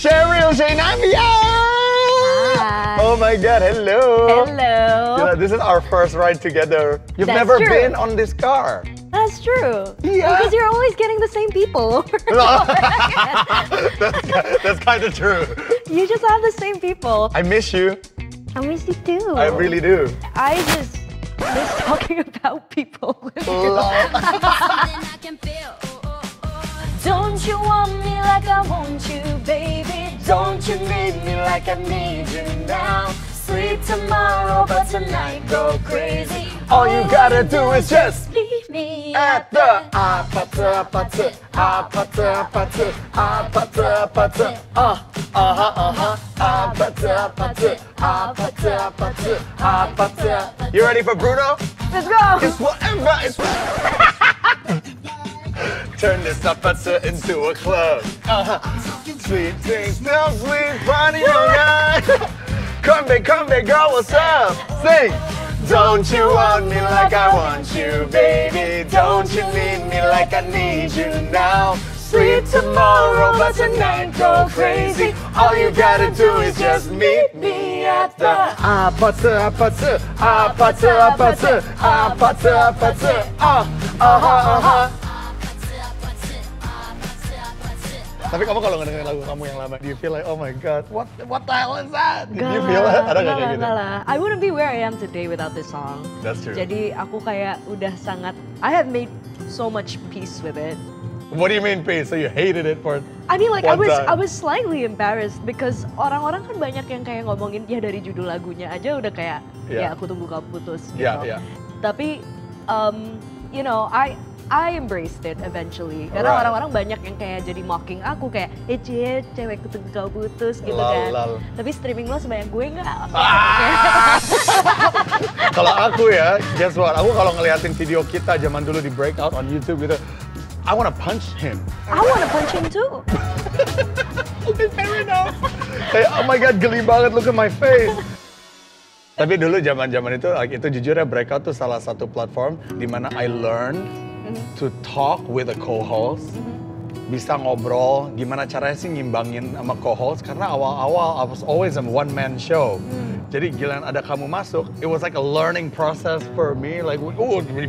Cheryl Jainavia! Hi. Oh my God, hello. Hello. You know, this is our first ride together. You've That's never true. been on this car. That's true. Yeah. Because you're always getting the same people. That's kind of true. You just have the same people. I miss you. I miss you too. I really do. I just miss talking about people with you. Love. Don't you want me like I want you, baby? Don't you need me like I need you now? Sleep tomorrow, but tonight go crazy. All you gotta do is just leave me at the apata. You ready for Bruno? Let's go. It's whatever. It's turn this apata into a club. Sweet things, no sweet funny young guy. Come back, girl, what's up? Sing. Don't you want me like I want you, baby? Don't you need me like I need you now? Sleep tomorrow, but tonight go crazy. All you gotta do is just meet me at the apata. Tapi kamu kalau ngedengerin lagu kamu yang lama, do you feel like, oh my God, what the hell is that? Did you feel it? Ada nggak kayak gitu? Enggak lah. I wouldn't be where I am today without this song. That's true. Jadi aku kayak udah sangat, I have made so much peace with it. What do you mean, Pace? So you hated it for I mean like one I time? was slightly embarrassed because orang-orang kan banyak yang kayak ngomongin ya dari judul lagunya aja udah kayak Yeah. ya aku tunggu kamu putus gitu. Yeah. Tapi you know I embraced it eventually karena Right. orang-orang banyak yang kayak jadi mocking aku kayak cewek tunggu kau putus gitu Lol, kan. lol. Tapi streaming lo sebanyak gue nggak. Kalau aku ya, guess what? Aku kalau ngeliatin video kita zaman dulu di Breakout on YouTube gitu, I wanna punch him. I wanna punch him too. Fair enough. Kayak, oh my God, geli banget, look at my face. Tapi dulu zaman-zaman itu, like, itu jujur ya, Breakout tuh salah satu platform di mana I learned to talk with a co-host. Bisa ngobrol, gimana caranya sih ngimbangin sama co-host. Karena awal-awal I was always a one-man show. Jadi giliran ada kamu masuk, it was like a learning process for me. Like,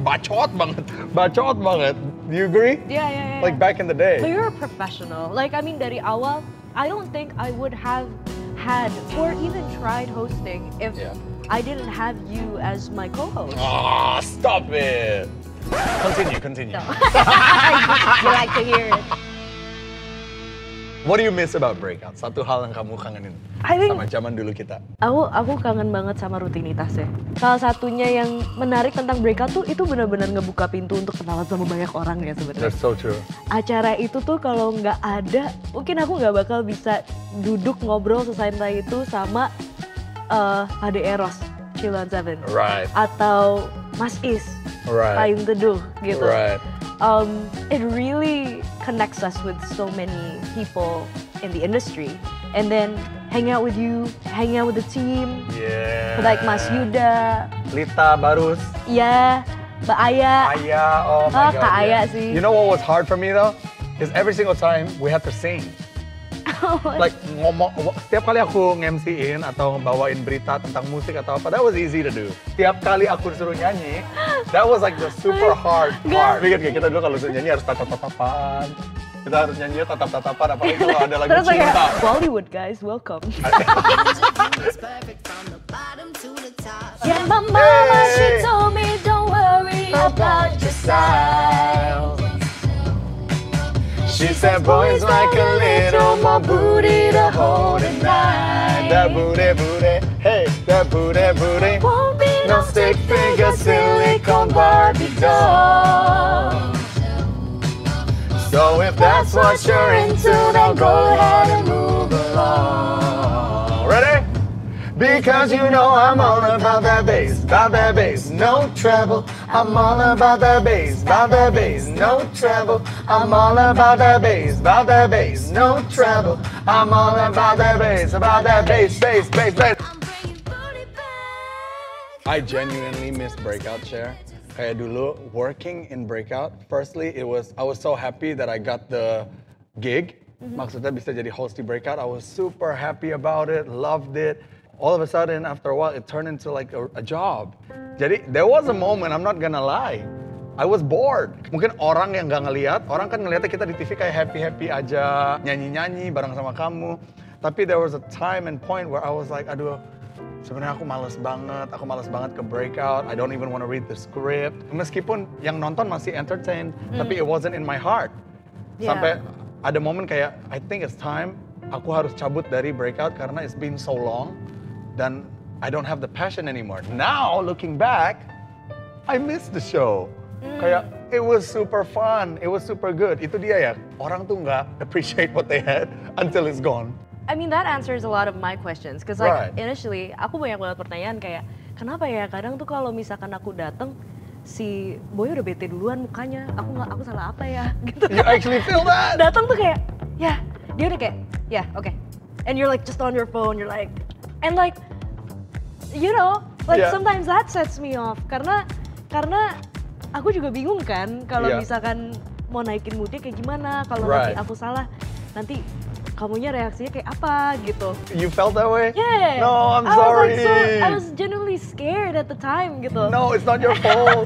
bacot banget. Do you agree? Yeah. Like back in the day. But you're a professional. Like, I mean, dari awal, I don't think I would have had or even tried hosting if Yeah. I didn't have you as my co-host. Ah, stop it. Continue. No. You like to hear it. What do you miss about Breakout? Satu hal yang kamu kangenin I think- sama zaman dulu kita. Aku kangen banget sama rutinitasnya. Salah satunya yang menarik tentang Breakout tuh itu benar-benar ngebuka pintu untuk kenalan sama banyak orang ya sebenarnya. That's so true. Acara itu tuh kalau nggak ada, mungkin aku nggak bakal bisa duduk ngobrol sesantai itu sama Ade Eros, Chillon Seven, Right. atau Mas Is, Right. Payung Teduh gitu. Right. It really connects us with so many people in the industry, and then hang out with you, hang out with the team, Yeah. like Mas Yuda, Lita Barus. ya, Mbak Aya. Aya, oh my God. Kak yeah. Aya sih. You know what was hard for me though? Is every single time we had to sing. Like setiap kali aku nge-MC-in atau ngebawain berita tentang musik atau apa, that was easy to do. Setiap kali aku disuruh nyanyi, that was like the super hard part. Ingat gak, kita dulu kalau disuruh nyanyi harus tatap-tatapan. Kita harus nyanyi tatap-tatapan, apalagi kalau ada lagu Terus kayak cinta. Bollywood guys, welcome. Yeah, my mama, she told me don't worry about your style. She said, boys like a little more booty to hold at night. That booty, hey, that booty. Won't be No stick figure, silicone Barbie doll. So if that's what you're into, then go ahead and move along. Ready? Because you know I'm all about that bass, no treble. I'm all about that bass, no treble. I'm all about that bass, no treble. I'm all about that bass, bass. I genuinely miss Breakout, Cher. Kayak dulu, working in Breakout, firstly, I was so happy that I got the gig. maksudnya bisa jadi host di Breakout. I was super happy about it, loved it. All of a sudden, after a while, it turned into like a job. Jadi, there was a moment, I'm not gonna lie, I was bored. Mungkin orang yang nggak ngelihat, orang kan ngelihatnya kita di TV kayak happy-happy aja, nyanyi-nyanyi bareng sama kamu. Tapi there was a time and point where I was like, aduh, sebenarnya aku males banget ke Breakout. I don't even want to read the script. Meskipun yang nonton masih entertained, tapi it wasn't in my heart. Sampai ada momen kayak, I think it's time aku harus cabut dari Breakout karena it's been so long dan I don't have the passion anymore. Now looking back, I miss the show. Kayak it was super fun, it was super good. Itu dia ya, orang tuh nggak appreciate what they had until it's gone. I mean that answers a lot of my questions, cause like initially aku banyak banget pertanyaan kayak kenapa ya kadang tuh kalau misalkan aku dateng si Boy udah bete duluan mukanya, aku salah apa ya gitu. You actually feel that? Datang tuh kayak ya dia udah kayak ya oke, and you're like just on your phone, you're like and like you know like sometimes that sets me off karena aku juga bingung kan kalau misalkan mau naikin moodnya kayak gimana, kalau nanti aku salah nanti kamunya reaksinya kayak apa gitu. You felt that way? Yeah. No, I'm sorry. I was genuinely scared at the time gitu. No, it's not your fault.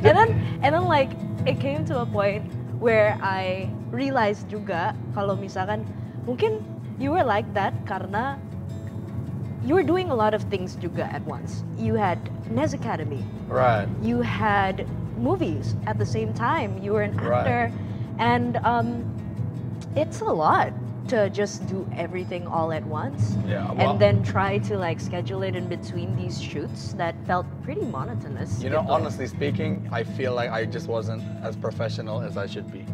and then like it came to a point where I realized juga kalau misalkan mungkin you were like that karena you were doing a lot of things juga at once. You had Nez Academy. Right. You had movies at the same time. You were an actor. And it's a lot to just do everything all at once. Yeah, and then try to like schedule it in between these shoots that felt pretty monotonous. You know, honestly speaking, I feel like I just wasn't as professional as I should be.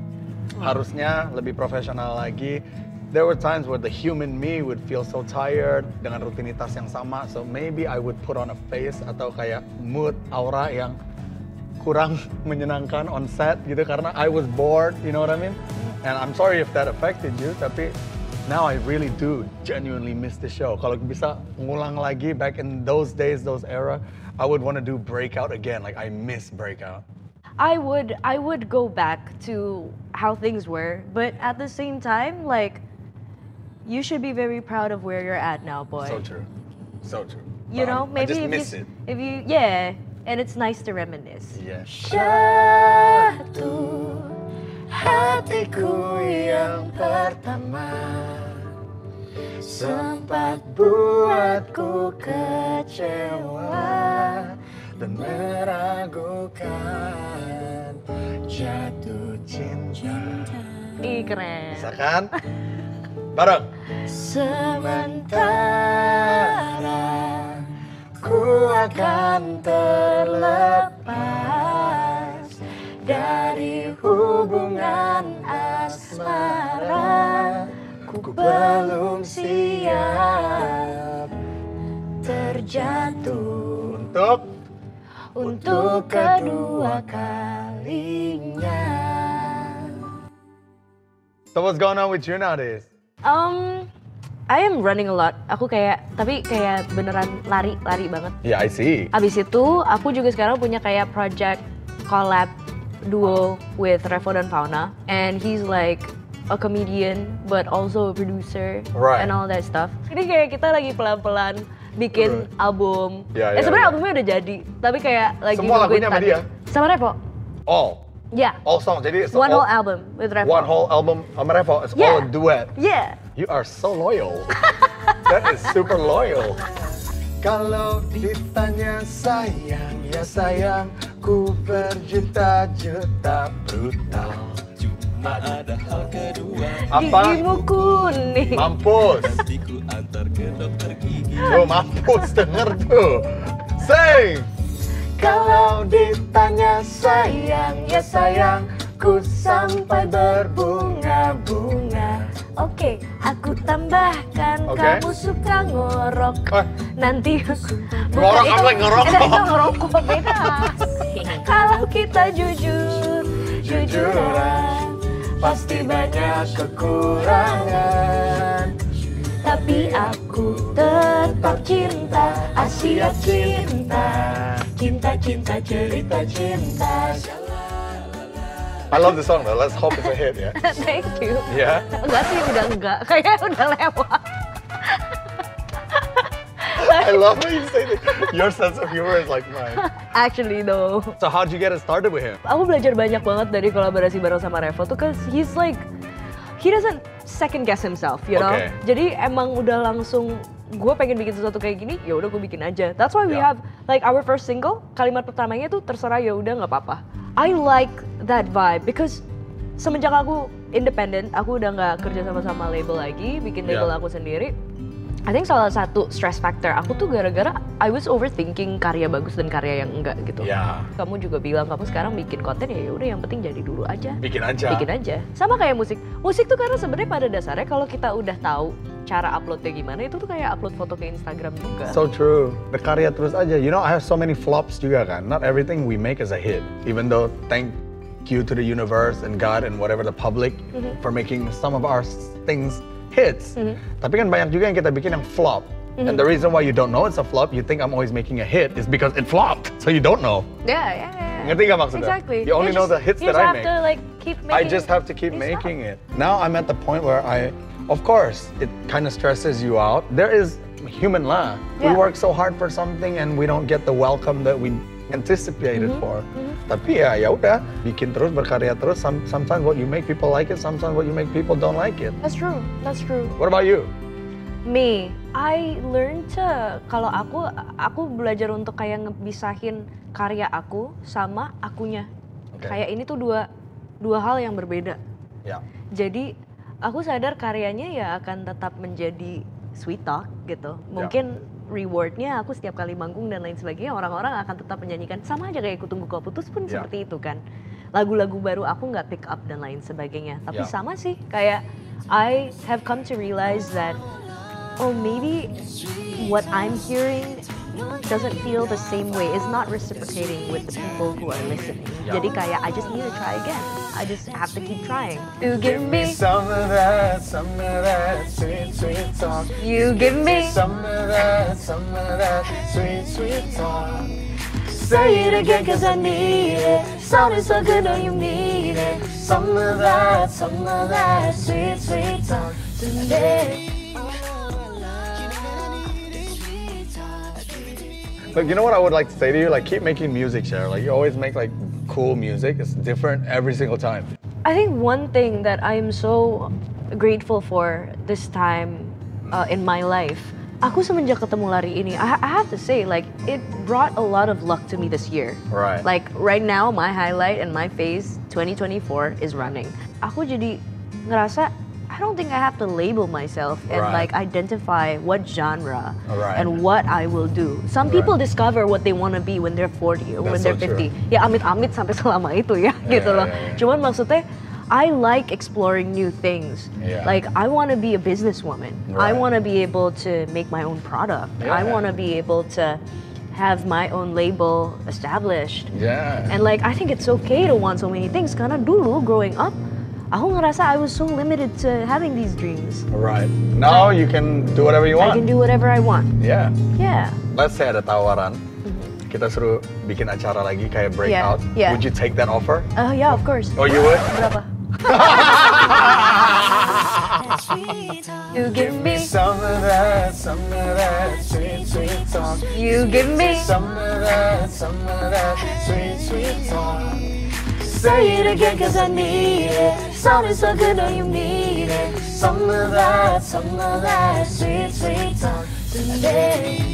Harusnya lebih profesional lagi. There were times where the human me would feel so tired dengan rutinitas yang sama. So maybe I would put on a face atau kayak mood, aura yang kurang menyenangkan on set gitu karena I was bored, you know what I mean? And I'm sorry if that affected you, tapi now I really do genuinely miss the show. Kalau bisa ngulang lagi back in those days, those era, I would want to do Breakout again. Like I miss Breakout. I would go back to how things were, but at the same time, like you should be very proud of where you're at now, boy. So true, so true. You know, maybe I just miss it. If you, yeah, and it's nice to reminisce. Yeah. Jatuh hatiku yang pertama sempat buatku kecewa dan meragukan jatuh cinta. Ih, keren. Bisa kan? Bareng. Sementara ku akan terlepas dari hubungan asmara, ku belum siap terjatuh untuk kedua kalinya. So what's going on with you nowadays? I am running a lot. Aku tapi kayak beneran lari banget. Yeah, I see. Abis itu, aku juga sekarang punya kayak project collab duo with Revo dan Fauna. And he's like a comedian, but also a producer and all that stuff. Jadi kayak kita lagi pelan-pelan bikin album. Sebenarnya albumnya udah jadi, tapi kayak lagi semua lagunya sama dia? Sama Revo. All? Yeah. All songs, jadi one whole album with Revo. One whole album sama Revo, it's all a duet. Yeah. You are so loyal. That is super loyal. Kalau ditanya sayang, ya sayang, ku berjuta-juta brutal. Cuma ada hal kedua. Apa? Gigimu kuning. Mampus. Nanti ku antar ke dokter gigi. Tuh, mampus denger tuh. Sing. Kalau ditanya sayang, ya sayang, ku sampai berbunga-bunga. Oke, aku tambahkan kamu suka ngorok. Nanti ngorok apa ngerokok? Itu ngerokok beda. Kalau kita jujuran, pasti banyak kekurangan. tapi aku tetap cinta. Asia cinta, cinta cinta cerita cinta. I love the song though. Let's hope it's a hit ya. Thank you. Yeah. Enggak sih, udah enggak. Kayaknya udah lewat. I love how you say that. Your sense of humor is like mine. Actually no. So how'd you get it started with him? Aku belajar banyak banget dari kolaborasi bareng sama Revo tuh, cause he's like, he doesn't second guess himself, you know? Okay. Jadi emang udah langsung, gue pengen bikin sesuatu kayak gini, ya udah gue bikin aja. That's why we Yeah. have, like our first single, kalimat pertamanya tuh terserah ya udah nggak apa-apa. I like that vibe, because semenjak aku independent, aku udah nggak kerja sama label lagi, bikin label Yeah. aku sendiri. I think salah satu stress factor aku tuh gara-gara I was overthinking karya bagus dan karya yang enggak gitu. Ya. Kamu juga bilang kamu sekarang bikin konten ya udah yang penting jadi dulu aja. Bikin aja. Bikin aja. Sama kayak musik. Musik tuh karena sebenarnya pada dasarnya kalau kita udah tahu cara uploadnya gimana, itu tuh kayak upload foto ke Instagram juga. So true. Berkarya terus aja. You know, I have so many flops juga kan. Not everything we make is a hit. Even though thank you to the universe and God and whatever the public for making some of our things hits. Tapi kan banyak juga yang kita bikin yang flop. And the reason why you don't know it's a flop, you think I'm always making a hit, is because it flopped. So you don't know. Yeah. Ngerti gak maksudnya? Exactly. You only know the hits that I make. You just have to like keep making. I just have to keep making it. Now I'm at the point where of course, it kind of stresses you out. There is human lah. We Yeah. work so hard for something and we don't get the welcome that we anticipated for. Tapi ya udah, bikin terus, berkarya terus. Sometimes what you make people like it, sometimes what you make people don't like it. That's true. That's true. What about you? Me, I learned to, kalau aku belajar untuk kayak ngebisahin karya aku sama akunya. Okay. Kayak ini tuh dua hal yang berbeda. Ya. Jadi aku sadar karyanya ya akan tetap menjadi sweet talk gitu. Mungkin rewardnya aku setiap kali manggung dan lain sebagainya, orang-orang akan tetap menyanyikan sama aja kayak Ku Tunggu Kau Putus pun seperti itu kan. Lagu-lagu baru aku nggak pick up dan lain sebagainya. Tapi sama sih, kayak I have come to realize that oh maybe what I'm hearing doesn't feel the same way. It's not reciprocating with the people who are listening. Jadi kayak I just need to try again. I just have to keep trying. You give me some of that sweet, sweet talk. You give me some of that sweet, sweet talk. Say it again 'cause I need it. Sounding so good, know you need it. Some of that sweet, sweet talk today. But you know what I would like to say to you? Like, keep making music, Cher. Like, you always make like cool music. It's different every single time. I think one thing that I am so grateful for this time in my life, aku semenjak ketemu Lari ini, I have to say, like, it brought a lot of luck to me this year. Right. Like, right now, my highlight and my phase 2024 is running. Aku jadi ngerasa, I don't think I have to label myself and like identify what genre and what I will do. Some people discover what they want to be when they're 40 or when they're 50. Ya amit-amit sampai selama itu ya gitu loh. Cuman maksudnya I like exploring new things. Like I want to be a businesswoman. I want to be able to make my own product. I want to be able to have my own label established. And like I think it's okay to want so many things karena dulu growing up aku ngerasa I was so limited to having these dreams. Right. Now you can do whatever you want. I can do whatever I want. Yeah. Yeah. Let's say ada tawaran, kita suruh bikin acara lagi kayak breakout. Yeah. Would you take that offer? Yeah, of course. Oh, you would? Berapa? You give me Some of that sweet, sweet talk. You give me Some of that sweet, sweet talk. Say it again 'cause I need it. Sounding so good, know you need it. Some of that sweet, sweet talk today.